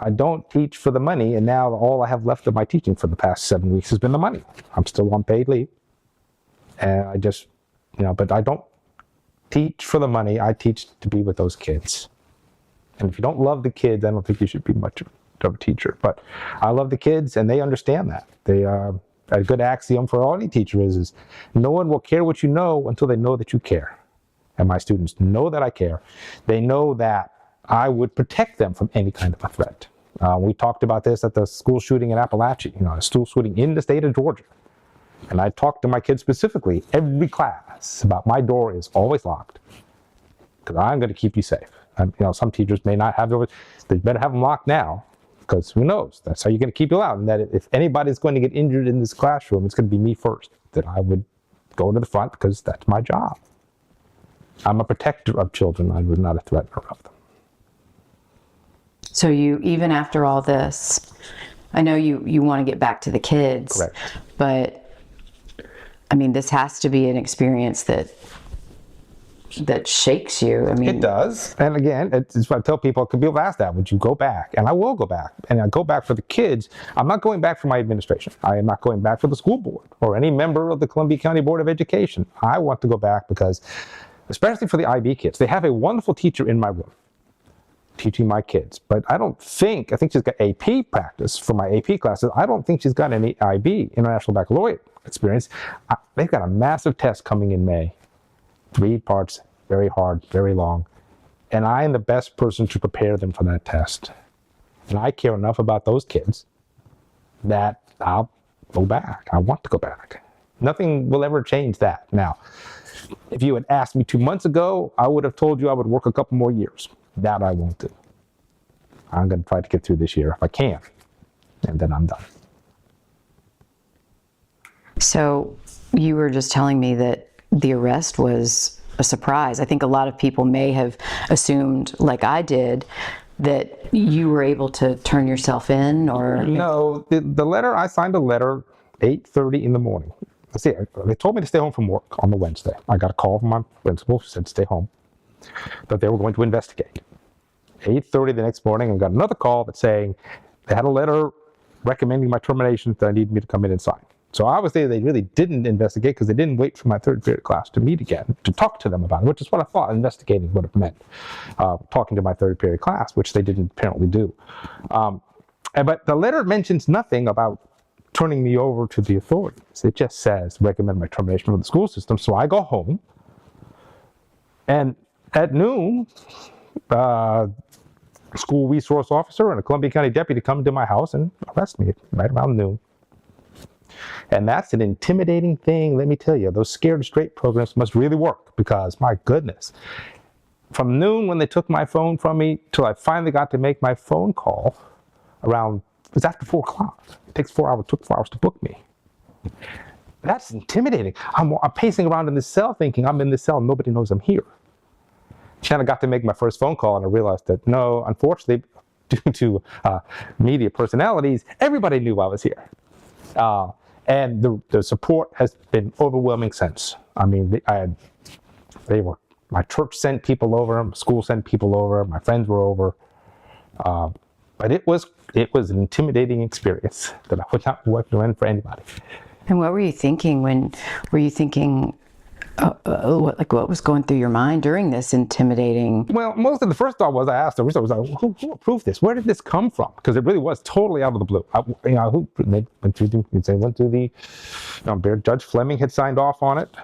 I don't teach for the money, and now all I have left of my teaching for the past 7 weeks has been the money. I'm still on paid leave, and I just, but I don't teach for the money. I teach to be with those kids. And if you don't love the kids, I don't think you should be much of a teacher. But I love the kids, and they understand that. A good axiom for any teacher is no one will care what you know until they know that you care. And my students know that I care. They know that I would protect them from any kind of a threat. We talked about this at the school shooting in Appalachia, a school shooting in the state of Georgia. And I talked to my kids specifically, every class, about my door is always locked because I'm going to keep you safe. Some teachers may not have doors. They better have them locked now because who knows? That's how you're going to keep you out. And that if anybody's going to get injured in this classroom, it's going to be me first. That I would go to the front because that's my job. I'm a protector of children. I was not a threatener of them. So you, even after all this, I know you want to get back to the kids. Correct. But I mean, this has to be an experience that shakes you. I mean, it does. And again, it's what I tell people. People ask that, would you go back? And I will go back. And I go back for the kids. I'm not going back for my administration. I am not going back for the school board or any member of the Columbia County Board of Education. I want to go back because, especially for the IB kids, they have a wonderful teacher in my room teaching my kids. But I think she's got AP practice for my AP classes. I don't think she's got any IB, International Baccalaureate experience. They've got a massive test coming in May. 3 parts, very hard, very long. And I am the best person to prepare them for that test. And I care enough about those kids that I'll go back. I want to go back. Nothing will ever change that. Now, if you had asked me 2 months ago, I would have told you I would work a couple more years. That I won't do. I'm going to try to get through this year if I can. And then I'm done. So you were just telling me that the arrest was a surprise. I think a lot of people may have assumed, like I did, that you were able to turn yourself in, or... No, the letter, I signed a letter 8:30 in the morning. See, they told me to stay home from work on the Wednesday. I got a call from my principal who said stay home, that they were going to investigate. 8:30 the next morning, and got another call that saying they had a letter recommending my termination that I needed me to come in and sign. So obviously they really didn't investigate because they didn't wait for my third period class to meet again to talk to them about it, which is what I thought investigating would have meant, talking to my third period class, which they didn't apparently do. But the letter mentions nothing about turning me over to the authorities. It just says recommend my termination from the school system. So I go home, and at noon, school resource officer and a Columbia County deputy come to my house and arrest me right around noon. And that's an intimidating thing, let me tell you. Those scared straight programs must really work because, my goodness, from noon when they took my phone from me till I finally got to make my phone call it was after 4 o'clock. It took 4 hours to book me. That's intimidating. I'm pacing around in this cell thinking I'm in this cell and nobody knows I'm here. Then I got to make my first phone call and I realized that no, unfortunately, due to media personalities, everybody knew I was here. And the support has been overwhelming since. I mean, my church sent people over, my school sent people over, my friends were over. But it was an intimidating experience that I would not recommend for anybody. And what were you thinking what was going through your mind during this intimidating? Well, most of the first thought was I asked her, who approved this? Where did this come from? Because it really was totally out of the blue. They went through the Judge Fleming had signed off on it.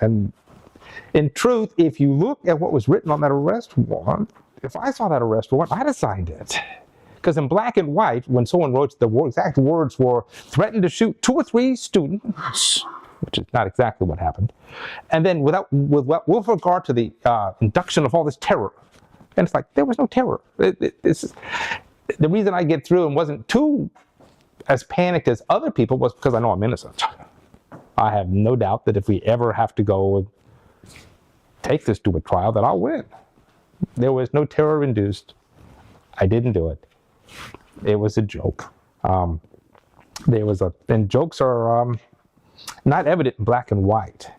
And in truth, if you look at what was written on that arrest warrant, if I saw that arrest warrant, I'd have signed it. Because in black and white, when someone wrote, the exact words were threatened to shoot 2 or 3 students, which is not exactly what happened. And then with regard to the induction of all this terror. And it's like, there was no terror. The reason I get through and wasn't too as panicked as other people was because I know I'm innocent. I have no doubt that if we ever have to go and take this to a trial, that I'll win. There was no terror induced. I didn't do it. It was a joke. And jokes are not evident in black and white.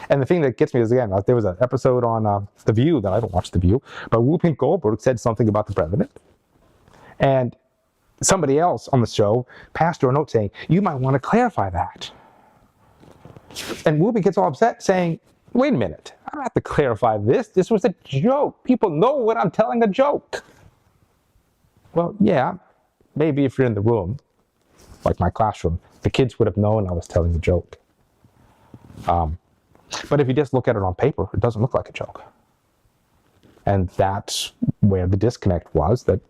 And the thing that gets me is, again, there was an episode on The View that I don't watch The View, but Whoopi Goldberg said something about the president. And somebody else on the show passed her a note saying, you might want to clarify that. And Whoopi gets all upset saying, wait a minute, I don't have to clarify this. This was a joke. People know when I'm telling a joke. Well, yeah, maybe if you're in the room, like my classroom, the kids would have known I was telling a joke. But if you just look at it on paper, it doesn't look like a joke. And that's where the disconnect was, that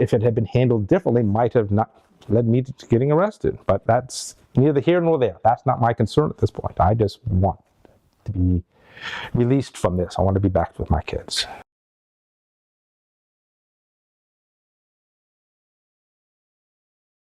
if it had been handled differently, might have not led me to getting arrested. But that's neither here nor there. That's not my concern at this point. I just want to be released from this. I want to be back with my kids.